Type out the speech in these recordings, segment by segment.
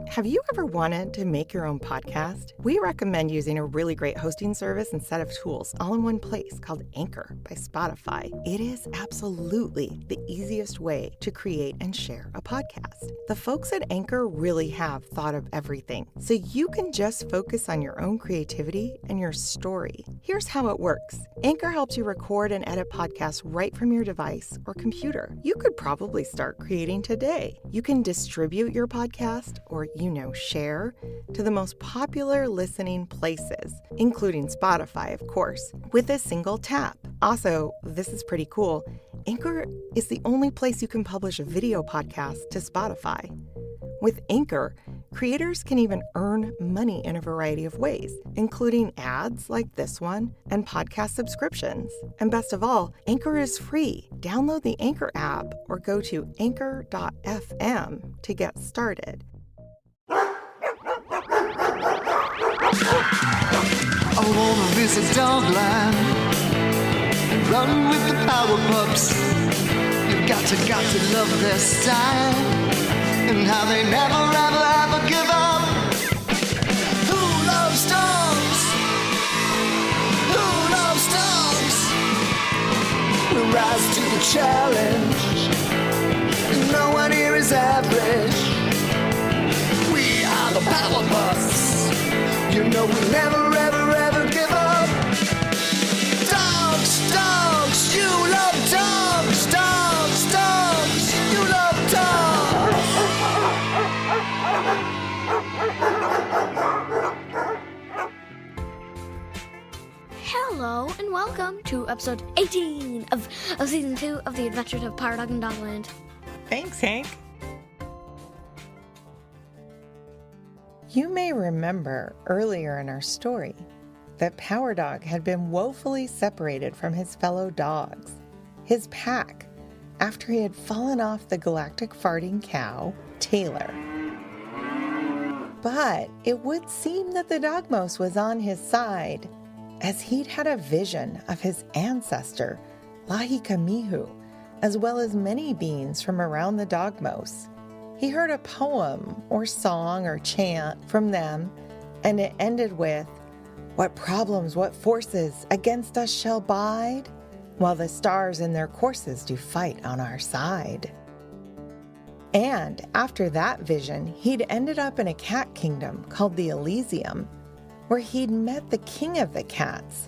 Have you ever wanted to make your own podcast? We recommend using a really great hosting service and set of tools all in one place called Anchor by Spotify. It is absolutely the easiest way to create and share a podcast. The folks at Anchor really have thought of everything, so you can just focus on your own creativity and your story. Here's how it works. Anchor helps you record and edit podcasts right from your device or computer. You could probably start creating today. You can distribute your podcast or share to the most popular listening places, including Spotify, of course, with a single tap. Also, this is pretty cool, Anchor is the only place you can publish a video podcast to Spotify. With Anchor, creators can even earn money in a variety of ways, including ads like this one and podcast subscriptions. And best of all, Anchor is free. Download the Anchor app or go to anchor.fm to get started. I wanna visit Dogland and run with the power pups. You got to love their style and how they never, ever, ever give up. Who loves dogs? Who loves dogs? We rise to the challenge. No one here is average. We are the power pups. You know we never, ever, ever give up. Dogs, dogs, you love dogs. Dogs, dogs, you love dogs. Hello and welcome to episode 18 of season 2 of the Adventures of Power Dog and Dogland. Thanks, Hank. You may remember earlier in our story that Power Dog had been woefully separated from his fellow dogs, his pack, after he had fallen off the galactic farting cow, Taylor. But it would seem that the Dogmos was on his side, as he'd had a vision of his ancestor, Lahikamihu, as well as many beings from around the Dogmos. He heard a poem or song or chant from them, and it ended with, "What problems, what forces against us shall bide, while the stars in their courses do fight on our side." And after that vision, he'd ended up in a cat kingdom called the Elysium, where he'd met the king of the cats,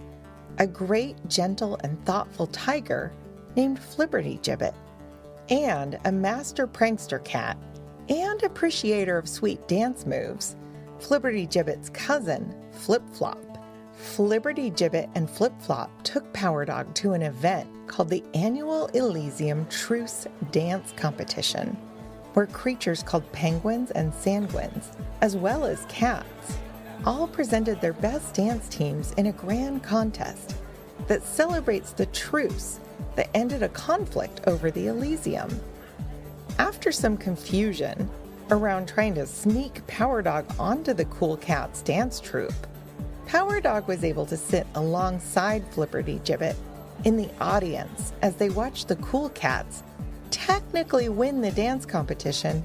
a great, gentle, and thoughtful tiger named Flibbertigibbet, and a master prankster cat and appreciator of sweet dance moves, Flibbertigibbet's cousin, Flip-Flop. Flibbertigibbet and Flip-Flop took Power Dog to an event called the Annual Elysium Truce Dance Competition, where creatures called penguins and sanguines, as well as cats, all presented their best dance teams in a grand contest that celebrates the truce that ended a conflict over the Elysium. After some confusion around trying to sneak Power Dog onto the cool cats dance troupe, Power Dog was able to sit alongside Flibbertigibbet in the audience as they watched the cool cats technically win the dance competition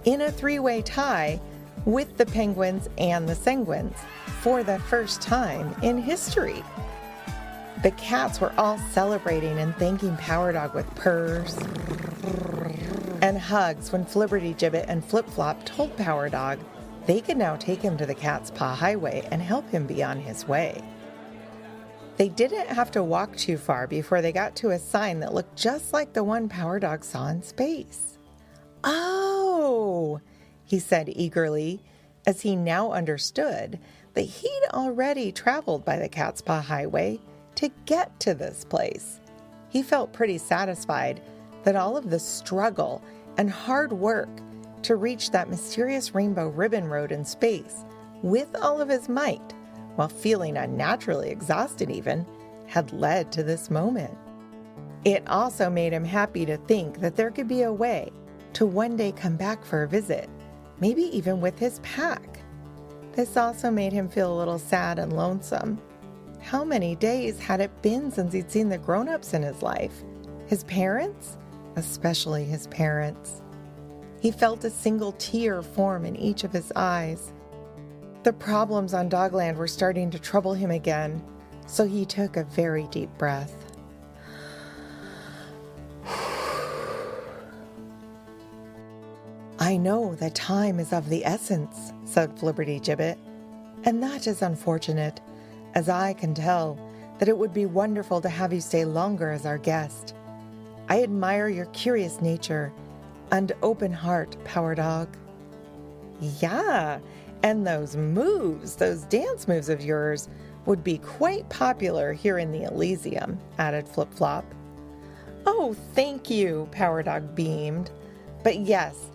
in a three-way tie with the penguins and the sanguines for the first time in history. The cats were all celebrating and thanking Power Dog with purrs and hugs when Flibbertigibbet and Flip-Flop told Power Dog they could now take him to the Cat's Paw Highway and help him be on his way. They didn't have to walk too far before they got to a sign that looked just like the one Power Dog saw in space. "Oh," he said eagerly, as he now understood that he'd already traveled by the Cat's Paw Highway to get to this place. He felt pretty satisfied that all of the struggle and hard work to reach that mysterious Rainbow Ribbon Road in space with all of his might, while feeling unnaturally exhausted even, had led to this moment. It also made him happy to think that there could be a way to one day come back for a visit, maybe even with his pack. This also made him feel a little sad and lonesome. How many days had it been since he'd seen the grown-ups in his life? His parents? Especially his parents. He felt a single tear form in each of his eyes. The problems on Dogland were starting to trouble him again, so he took a very deep breath. "I know that time is of the essence," said Flibbertigibbet, "and that is unfortunate, as I can tell that it would be wonderful to have you stay longer as our guest. I admire your curious nature and open heart, Power Dog." "Yeah, and those dance moves of yours would be quite popular here in the Elysium," added Flip Flop. "Oh, thank you," Power Dog beamed. "But yes,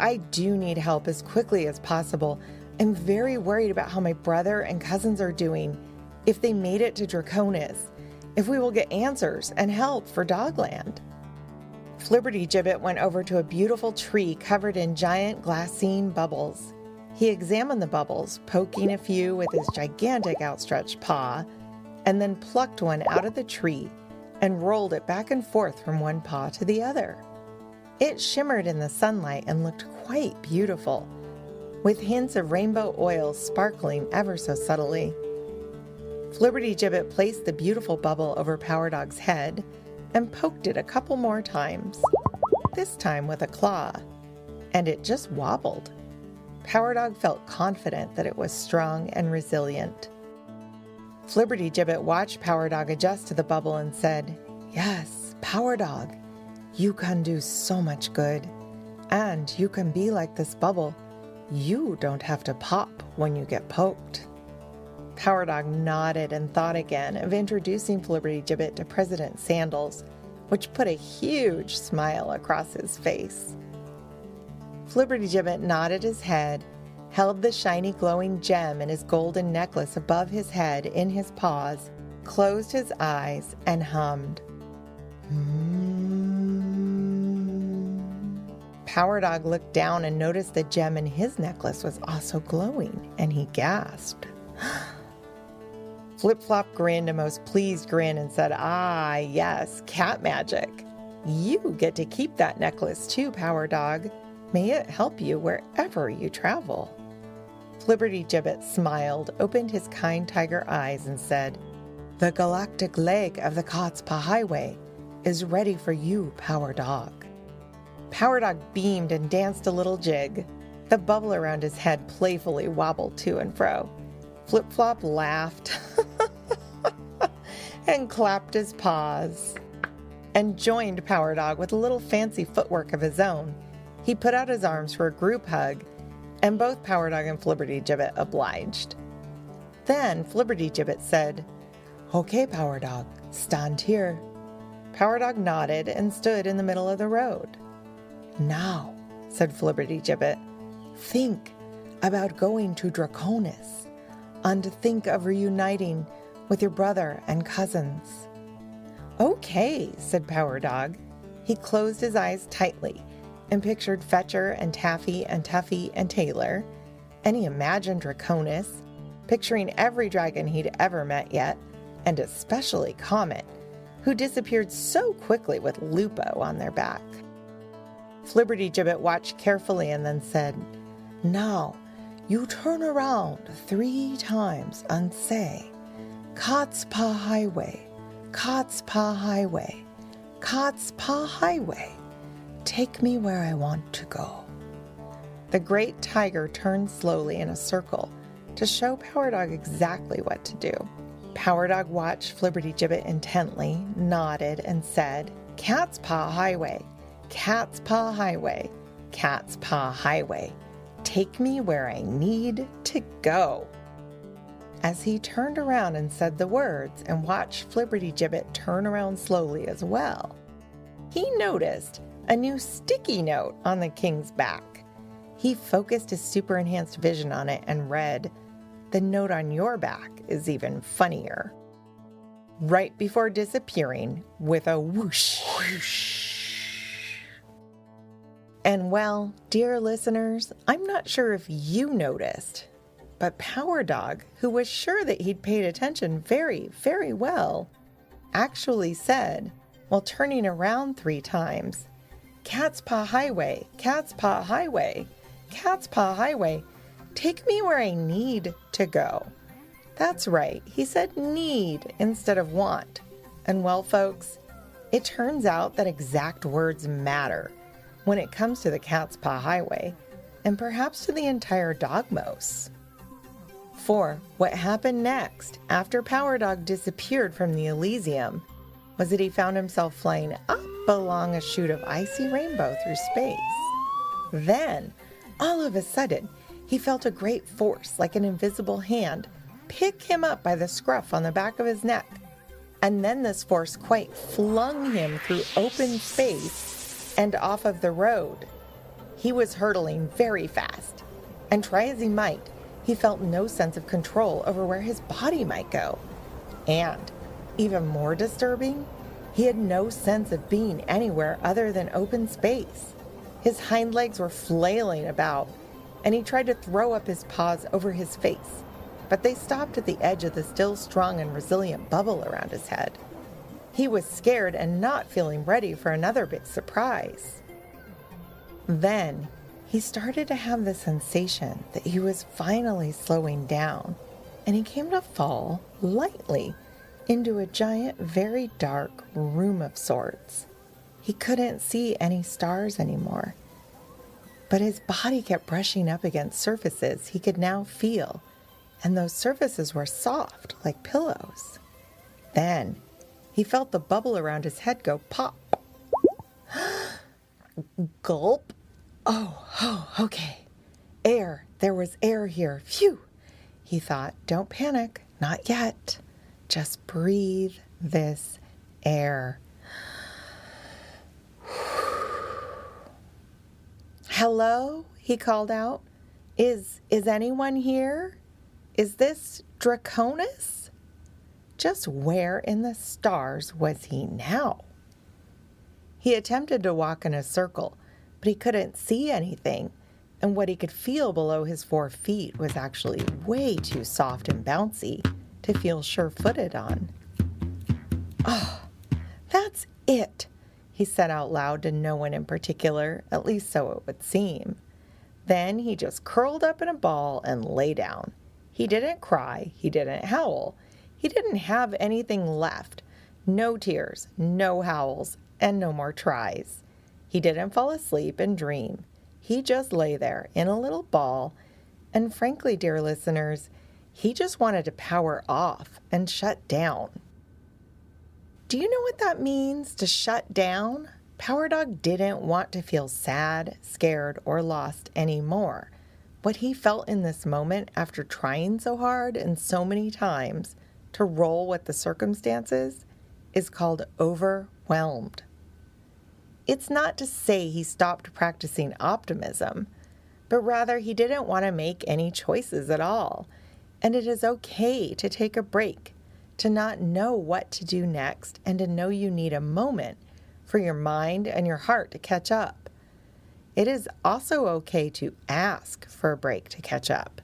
I do need help as quickly as possible. I'm very worried about how my brother and cousins are doing, if they made it to Draconis, if we will get answers and help for Dogland." Flibbertigibbet went over to a beautiful tree covered in giant glassine bubbles. He examined the bubbles, poking a few with his gigantic outstretched paw, and then plucked one out of the tree and rolled it back and forth from one paw to the other. It shimmered in the sunlight and looked quite beautiful, with hints of rainbow oil sparkling ever so subtly. Flibbertigibbet placed the beautiful bubble over Power Dog's head and poked it a couple more times, this time with a claw, and it just wobbled. Power Dog felt confident that it was strong and resilient. Flibbertigibbet watched Power Dog adjust to the bubble and said, "Yes, Power Dog, you can do so much good, and you can be like this bubble. You don't have to pop when you get poked." Power Dog nodded and thought again of introducing Flibbertigibbet to President Sandals, which put a huge smile across his face. Flibbertigibbet nodded his head, held the shiny glowing gem in his golden necklace above his head in his paws, closed his eyes, and hummed. Power Dog looked down and noticed the gem in his necklace was also glowing, and he gasped. Flip Flop grinned a most pleased grin and said, "Ah, yes, cat magic. You get to keep that necklace too, Power Dog. May it help you wherever you travel." Flibbertigibbet smiled, opened his kind tiger eyes, and said, "The galactic leg of the Katzpah Highway is ready for you, Power Dog." Power Dog beamed and danced a little jig. The bubble around his head playfully wobbled to and fro. Flip Flop laughed and clapped his paws and joined Power Dog with a little fancy footwork of his own. He put out his arms for a group hug, and both Power Dog and Flibbertigibbet obliged. Then Flibbertigibbet said, "Okay, Power Dog, stand here." Power Dog nodded and stood in the middle of the road. "Now," said Flibbertigibbet, "think about going to Draconis, and think of reuniting with your brother and cousins." "Okay," said Power Dog. He closed his eyes tightly and pictured Fetcher and Taffy and Tuffy and Taylor, and he imagined Draconis, picturing every dragon he'd ever met yet, and especially Comet, who disappeared so quickly with Lupo on their back. Flibbertigibbet watched carefully and then said, "Now, you turn around 3 times and say, 'Katzpah Highway, Katzpah Highway, Katzpah Highway. Take me where I want to go.'" The great tiger turned slowly in a circle to show Power Dog exactly what to do. Power Dog watched Flibbertigibbet intently, nodded, and said, "Katzpah Highway, Katzpah Highway, Katzpah Highway. Take me where I need to go." As he turned around and said the words and watched Flibbertigibbet turn around slowly as well, he noticed a new sticky note on the king's back. He focused his super enhanced vision on it and read, "The note on your back is even funnier." Right before disappearing with a whoosh. Whoosh. And well, dear listeners, I'm not sure if you noticed, but Power Dog, who was sure that he'd paid attention very, very well, actually said, while turning around 3 times, Cat's Paw Highway, Cat's Paw Highway, Cat's Paw Highway, take me where I need to go. That's right, he said need instead of want. And well, folks, it turns out that exact words matter when it comes to the Cat's Paw Highway, and perhaps to the entire Dogmos. For what happened next, after Power Dog disappeared from the Elysium, was that he found himself flying up along a chute of icy rainbow through space. Then, all of a sudden, he felt a great force, like an invisible hand, pick him up by the scruff on the back of his neck. And then this force quite flung him through open space and off of the road. He was hurtling very fast, and try as he might, he felt no sense of control over where his body might go. And, even more disturbing, he had no sense of being anywhere other than open space. His hind legs were flailing about, and he tried to throw up his paws over his face, but they stopped at the edge of the still strong and resilient bubble around his head. He was scared and not feeling ready for another big surprise. Then, he started to have the sensation that he was finally slowing down, and he came to fall lightly into a giant, very dark room of sorts. He couldn't see any stars anymore, but his body kept brushing up against surfaces he could now feel, and those surfaces were soft like pillows. Then he felt the bubble around his head go pop. Gulp. Oh, okay. Air. There was air here. Phew. He thought, don't panic. Not yet. Just breathe this air. Hello? He called out. Is anyone here? Is this Draconis? Just where in the stars was he now? He attempted to walk in a circle, but he couldn't see anything, and what he could feel below his 4 feet was actually way too soft and bouncy to feel sure-footed on. Oh, that's it, he said out loud to no one in particular, at least so it would seem. Then he just curled up in a ball and lay down. He didn't cry, he didn't howl, he didn't have anything left. No tears, no howls, and no more tries. He didn't fall asleep and dream. He just lay there in a little ball, and frankly, dear listeners, he just wanted to power off and shut down. Do you know what that means, to shut down? Power Dog didn't want to feel sad, scared, or lost anymore. What he felt in this moment after trying so hard and so many times to roll with the circumstances is called overwhelmed. It's not to say he stopped practicing optimism, but rather he didn't want to make any choices at all. And it is okay to take a break, to not know what to do next, and to know you need a moment for your mind and your heart to catch up. It is also okay to ask for a break to catch up.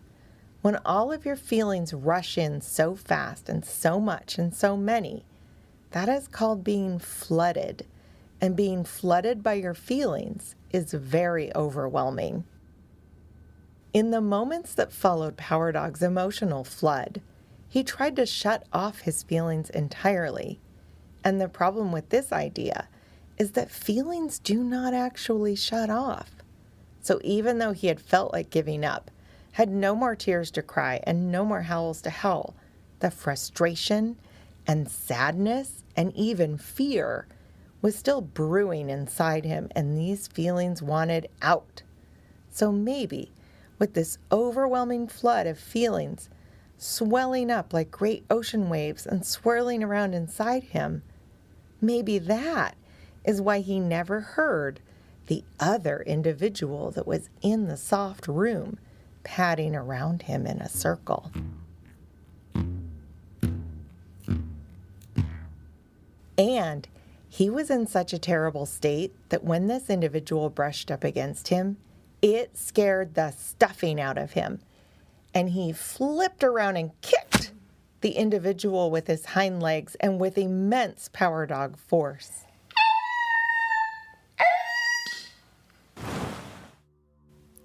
When all of your feelings rush in so fast and so much and so many, that is called being flooded. And being flooded by your feelings is very overwhelming. In the moments that followed Power Dog's emotional flood, he tried to shut off his feelings entirely. And the problem with this idea is that feelings do not actually shut off. So even though he had felt like giving up, had no more tears to cry and no more howls to howl, the frustration and sadness and even fear was still brewing inside him, and these feelings wanted out. So maybe, with this overwhelming flood of feelings swelling up like great ocean waves and swirling around inside him, maybe that is why he never heard the other individual that was in the soft room padding around him in a circle. And he was in such a terrible state that when this individual brushed up against him, it scared the stuffing out of him, and he flipped around and kicked the individual with his hind legs and with immense Power Dog force.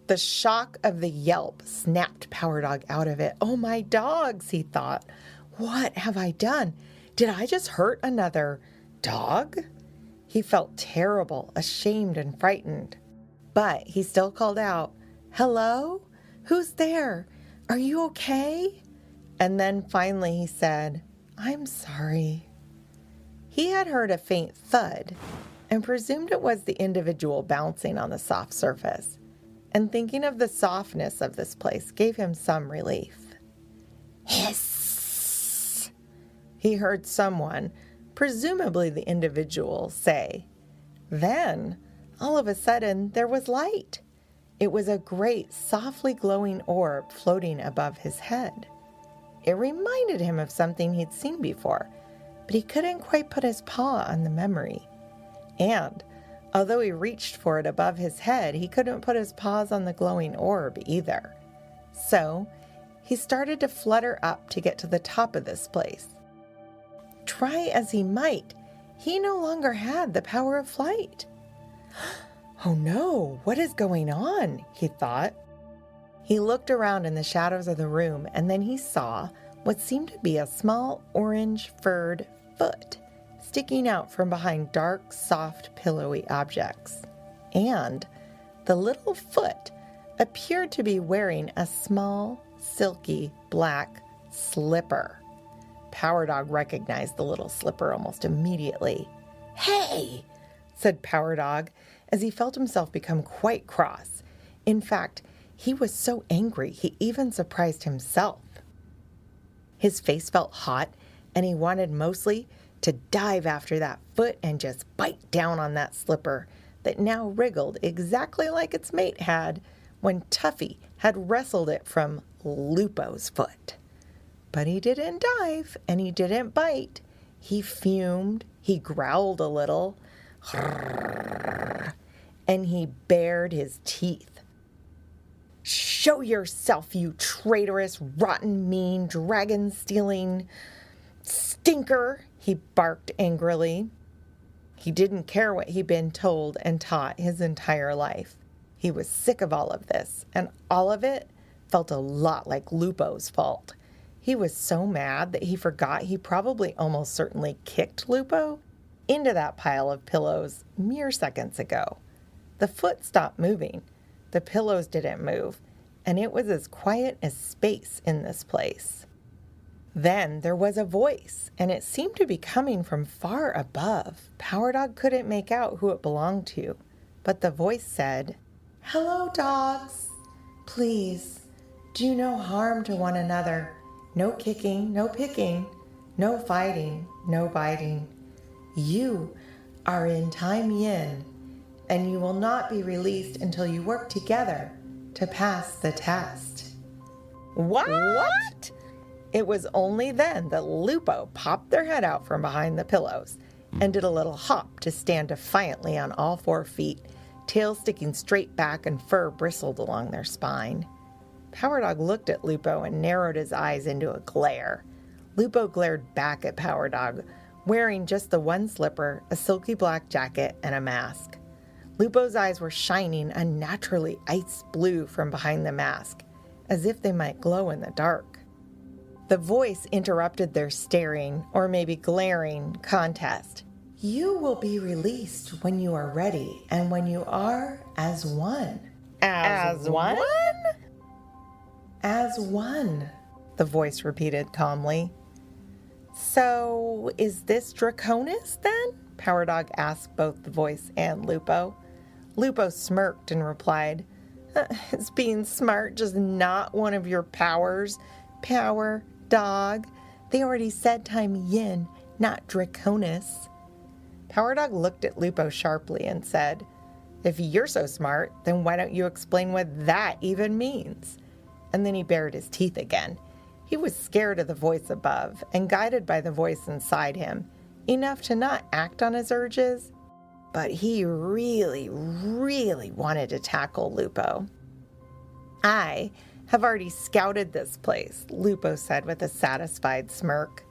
The shock of the yelp snapped Power Dog out of it. Oh, my dogs, he thought. What have I done? Did I just hurt another dog? He felt terrible, ashamed, and frightened. But he still called out, "Hello? Who's there? Are you okay?" And then finally he said, "I'm sorry." He had heard a faint thud and presumed it was the individual bouncing on the soft surface. And thinking of the softness of this place gave him some relief. Hiss! He heard someone, presumably the individual, say. Then, all of a sudden, there was light. It was a great, softly glowing orb floating above his head. It reminded him of something he'd seen before, but he couldn't quite put his paw on the memory. And, although he reached for it above his head, he couldn't put his paws on the glowing orb either. So, he started to flutter up to get to the top of this place. Try as he might, he no longer had the power of flight. "Oh no, what is going on?" he thought. He looked around in the shadows of the room, and then he saw what seemed to be a small orange furred foot sticking out from behind dark, soft, pillowy objects. And the little foot appeared to be wearing a small, silky, black slipper. Power Dog recognized the little slipper almost immediately. "Hey!" said Power Dog, as he felt himself become quite cross. In fact, he was so angry he even surprised himself. His face felt hot, and he wanted mostly to dive after that foot and just bite down on that slipper that now wriggled exactly like its mate had when Tuffy had wrestled it from Lupo's foot. But he didn't dive, and he didn't bite. He fumed, he growled a little, and he bared his teeth. "Show yourself, you traitorous, rotten, mean, dragon-stealing stinker," he barked angrily. He didn't care what he'd been told and taught his entire life. He was sick of all of this, and all of it felt a lot like Lupo's fault. He was so mad that he forgot he probably almost certainly kicked Lupo into that pile of pillows mere seconds ago. The foot stopped moving, the pillows didn't move, and it was as quiet as space in this place. Then there was a voice, and it seemed to be coming from far above. Power Dog couldn't make out who it belonged to, but the voice said, "Hello, dogs. Please, do no harm to one another. No kicking, no picking, no fighting, no biting. You are in Time Yin, and you will not be released until you work together to pass the test." What? It was only then that Lupo popped their head out from behind the pillows and did a little hop to stand defiantly on all 4 feet, tail sticking straight back and fur bristled along their spine. Power Dog looked at Lupo and narrowed his eyes into a glare. Lupo glared back at Power Dog, wearing just the one slipper, a silky black jacket, and a mask. Lupo's eyes were shining unnaturally ice blue from behind the mask, as if they might glow in the dark. The voice interrupted their staring, or maybe glaring, contest. "You will be released when you are ready, and when you are as one." As one? As one, the voice repeated calmly. "So, is this Draconis, then?" Power Dog asked both the voice and Lupo. Lupo smirked and replied, "Is being smart just not one of your powers? Power Dog. They already said Time Yin, not Draconis." Power Dog looked at Lupo sharply and said, "If you're so smart, then why don't you explain what that even means?" And then he bared his teeth again. He was scared of the voice above and guided by the voice inside him, enough to not act on his urges, but he really, really wanted to tackle Lupo. "I have already scouted this place," Lupo said with a satisfied smirk.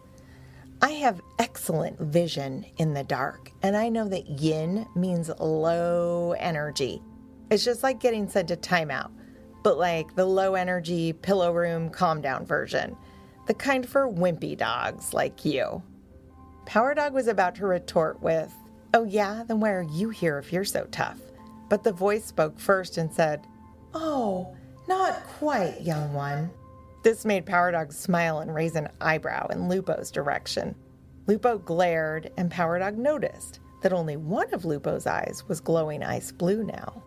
"I have excellent vision in the dark, and I know that yin means low energy. It's just like getting sent to timeout. but like the low-energy, pillow room, calm-down version. The kind for wimpy dogs like you. Power Dog was about to retort with, "Oh yeah, then why are you here if you're so tough?" But the voice spoke first and said, "Oh, not quite, young one." This made Power Dog smile and raise an eyebrow in Lupo's direction. Lupo glared, and Power Dog noticed that only one of Lupo's eyes was glowing ice blue now.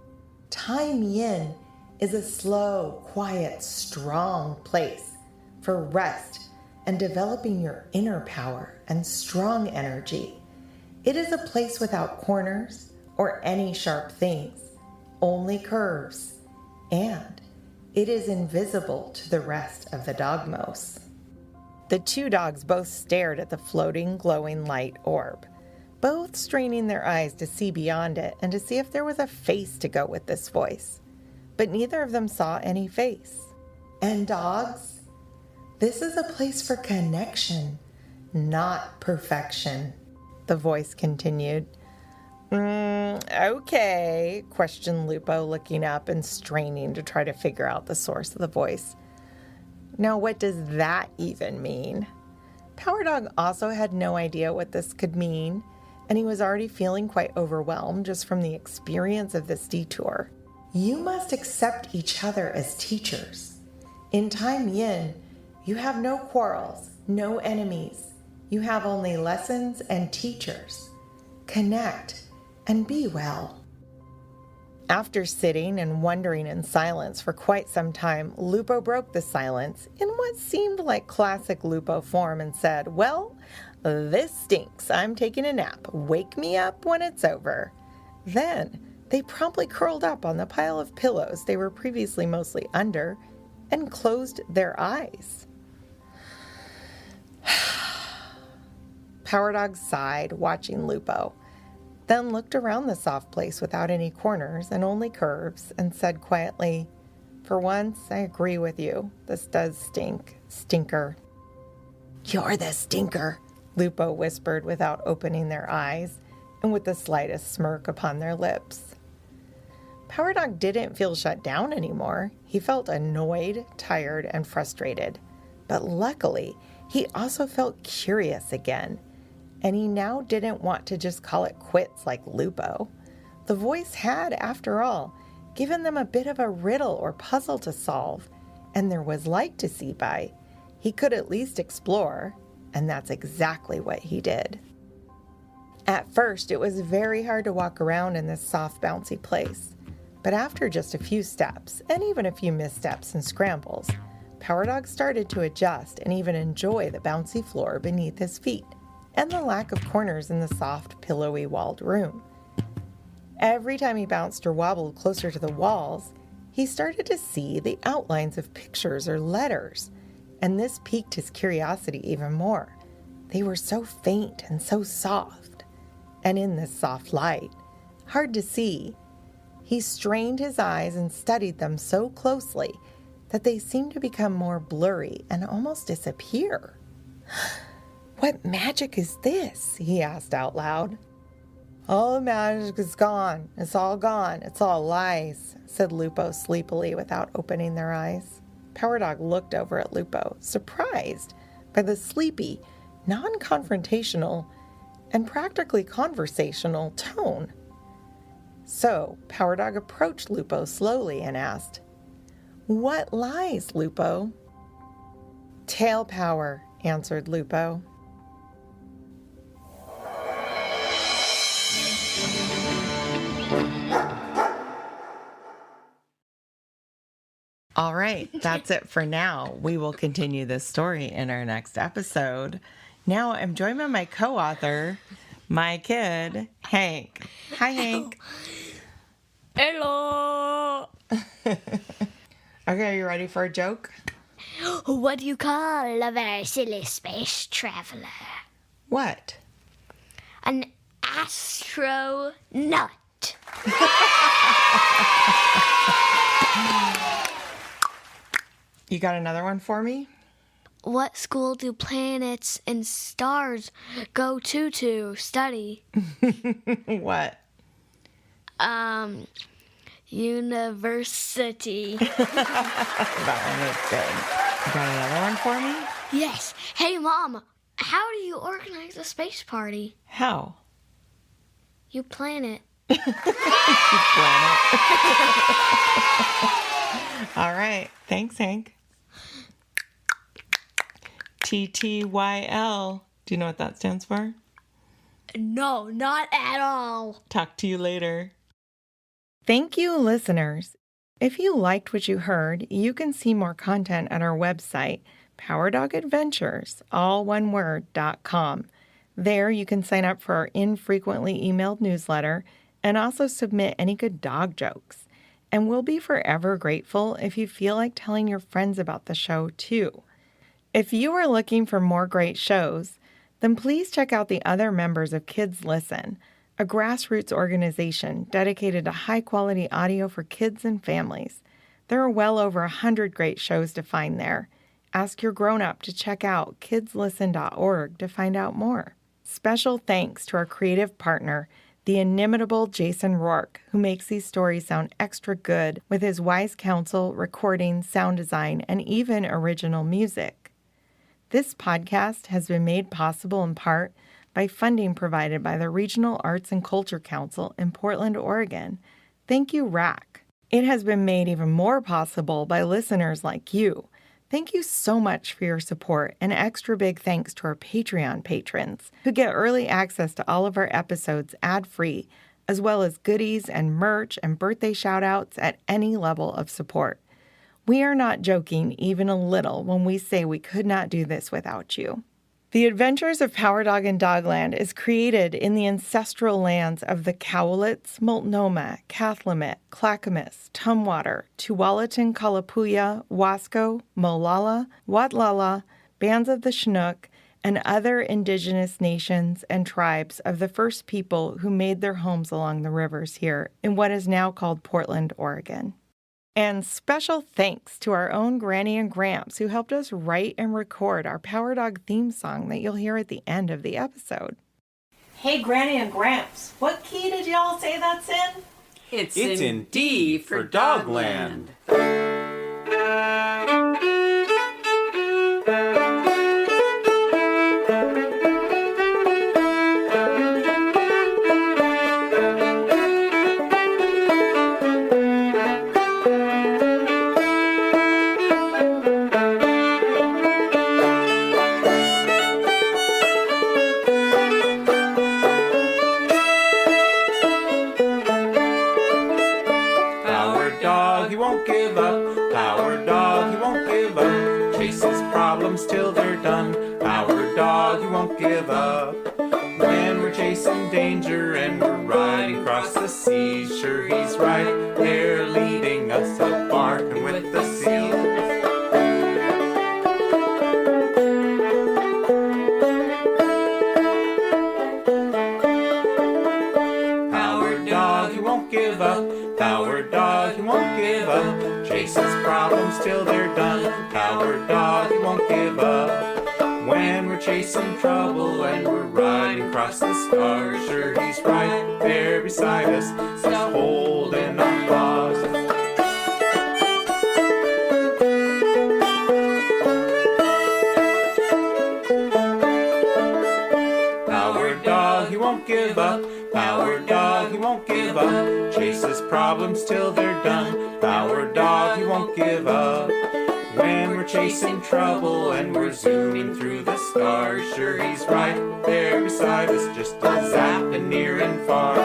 Time Yin is a slow, quiet, strong place for rest and developing your inner power and strong energy. It is a place without corners or any sharp things, only curves, and it is invisible to the rest of the dogmos. The two dogs both stared at the floating, glowing light orb, both straining their eyes to see beyond it and to see if there was a face to go with this voice. But neither of them saw any face. And dogs? This is a place for connection, not perfection, the voice continued. Okay, questioned Lupo, looking up and straining to try to figure out the source of the voice. Now, what does that even mean? Power Dog also had no idea what this could mean, and he was already feeling quite overwhelmed just from the experience of this detour. You must accept each other as teachers. In Time Yin, you have no quarrels, no enemies. You have only lessons and teachers. Connect and be well. After sitting and wondering in silence for quite some time, Lupo broke the silence in what seemed like classic Lupo form and said, "Well, this stinks. I'm taking a nap. Wake me up when it's over." Then they promptly curled up on the pile of pillows they were previously mostly under and closed their eyes. Power Dog sighed, watching Lupo, then looked around the soft place without any corners and only curves and said quietly, "For once, I agree with you. This does stink. Stinker." "You're the stinker," Lupo whispered without opening their eyes and with the slightest smirk upon their lips. Power Dog didn't feel shut down anymore. He felt annoyed, tired, and frustrated. But luckily, he also felt curious again. And he now didn't want to just call it quits like Lupo. The voice had, after all, given them a bit of a riddle or puzzle to solve, and there was light to see by. He could at least explore, and that's exactly what he did. At first, it was very hard to walk around in this soft, bouncy place. But after just a few steps, and even a few missteps and scrambles, Power Dog started to adjust and even enjoy the bouncy floor beneath his feet, and the lack of corners in the soft, pillowy walled room. Every time he bounced or wobbled closer to the walls, he started to see the outlines of pictures or letters, and this piqued his curiosity even more. They were so faint and so soft, and in this soft light, hard to see. He strained his eyes and studied them so closely that they seemed to become more blurry and almost disappear. "What magic is this?" he asked out loud. "All the magic is gone. It's all gone. It's all lies," said Lupo sleepily without opening their eyes. Power Dog looked over at Lupo, surprised by the sleepy, non-confrontational, and practically conversational tone. So Power Dog approached Lupo slowly and asked, "What lies, Lupo?" "Tail power," answered Lupo. All right, that's it for now. We will continue this story in our next episode. Now I'm joined by my co-author, my kid, Hank. Hi, Hank. Hello. Okay, are you ready for a joke? What do you call a very silly space traveler? What? An astronaut. You got another one for me? What school do planets and stars go to study? What? University. That one was good. You got another one for me? Yes. Hey, Mom, how do you organize a space party? How? You plan it. You plan it. All right. Thanks, Hank. TTYL. Do you know what that stands for? No, not at all. Talk to you later. Thank you, listeners. If you liked what you heard, you can see more content at our website, PowerDogAdventures, all one word.com. There you can sign up for our infrequently emailed newsletter and also submit any good dog jokes. And we'll be forever grateful if you feel like telling your friends about the show too. If you are looking for more great shows, then please check out the other members of Kids Listen, a grassroots organization dedicated to high-quality audio for kids and families. There are well over 100 great shows to find there. Ask your grown-up to check out kidslisten.org to find out more. Special thanks to our creative partner, the inimitable Jason Rourke, who makes these stories sound extra good with his wise counsel, recording, sound design, and even original music. This podcast has been made possible in part by funding provided by the Regional Arts and Culture Council in Portland, Oregon. Thank you, RAC. It has been made even more possible by listeners like you. Thank you so much for your support, and extra big thanks to our Patreon patrons who get early access to all of our episodes ad-free, as well as goodies and merch and birthday shout-outs at any level of support. We are not joking even a little when we say we could not do this without you. The Adventures of Power Dog and Dogland is created in the ancestral lands of the Cowlitz, Multnomah, Kathlamet, Clackamas, Tumwater, Tualatin Kalapuya, Wasco, Molalla, Watlala, bands of the Chinook, and other indigenous nations and tribes of the first people who made their homes along the rivers here in what is now called Portland, Oregon. And special thanks to our own Granny and Gramps who helped us write and record our Power Dog theme song that you'll hear at the end of the episode. Hey, Granny and Gramps, what key did y'all say that's in? It's in D for Dogland. Till they're done. Power dog, he won't give up. When we're chasing danger and we're riding across the seas, sure he's right there leading us up, barking with the seals. Power dog, he won't give up. Power dog, he won't give up. Chases problems till they're done. Power dog, he won't give up. When we're chasing trouble and we're riding across the stars, sure he's right there beside us, just holding our paws. Power dog, he won't give up. Power dog, he won't give up. Chases problems till they're done. Power dog, he won't give up. When we're chasing trouble and we're zooming through the stars, sure he's right there beside us, just a zapping near and far.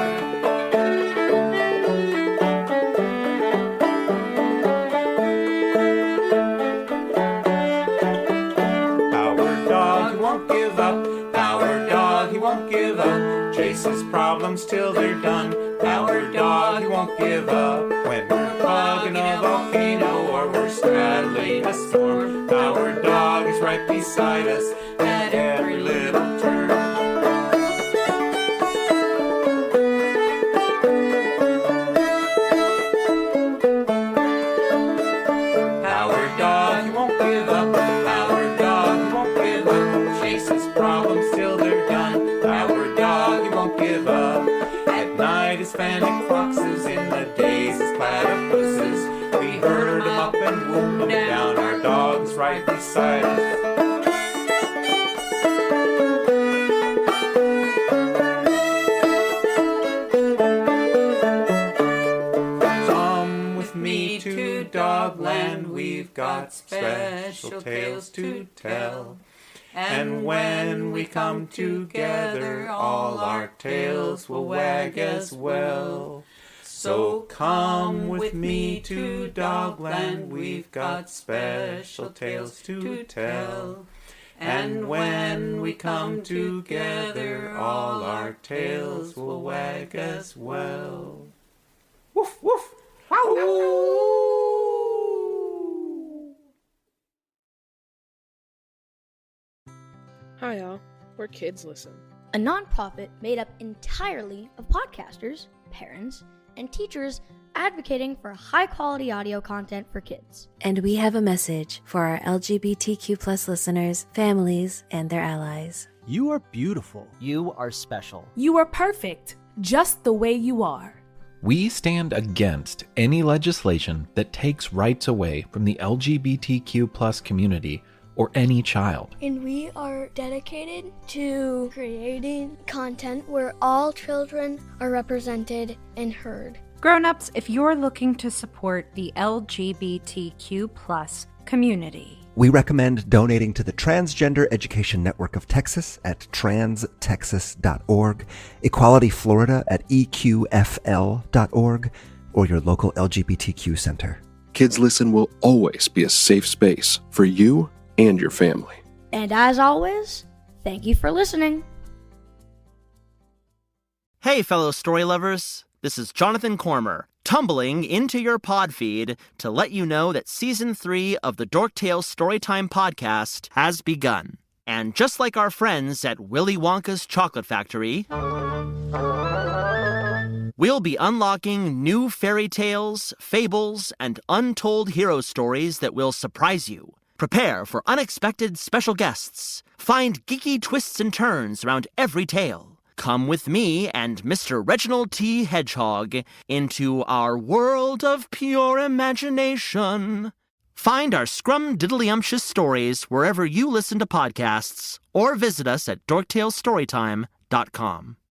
Power dog, he won't give up. Power dog, he won't give up. Chases problems till they're done. Power dog, he won't give up. When we're bugging a volcano or we're straddling a storm, Power dog is right beside us at every little turn. Power dog, he won't give up. Power dog, he won't give up. Chases problems till they're done. Power dog, he won't give up. At night his panic foxes, in the days his glad who's right beside us. Come with me to Dogland, we've got special tales to tell. And when we come together, all our tails will wag as well. So come with me to Dogland, we've got special tales to tell. And when we come together, all our tails will wag as well. Woof, woof. Hi all, we're Kids Listen. A nonprofit made up entirely of podcasters, parents, and teachers advocating for high-quality audio content for kids. And we have a message for our LGBTQ+ listeners, families, and their allies. You are beautiful. You are special. You are perfect, just the way you are. We stand against any legislation that takes rights away from the LGBTQ+ community or any child. And we are dedicated to creating content where all children are represented and heard. Grown-ups, if you're looking to support the LGBTQ+ community, we recommend donating to the Transgender Education Network of Texas at transtexas.org, Equality Florida at eqfl.org, or your local LGBTQ center. Kids Listen will always be a safe space for you and your family. And as always, thank you for listening. Hey, fellow story lovers. This is Jonathan Cormer, tumbling into your pod feed to let you know that Season 3 of the Dorktales Storytime podcast has begun. And just like our friends at Willy Wonka's Chocolate Factory, we'll be unlocking new fairy tales, fables, and untold hero stories that will surprise you. Prepare for unexpected special guests. Find geeky twists and turns around every tale. Come with me and Mr. Reginald T. Hedgehog into our world of pure imagination. Find our scrum-diddly-umptious stories wherever you listen to podcasts or visit us at dorktalestorytime.com.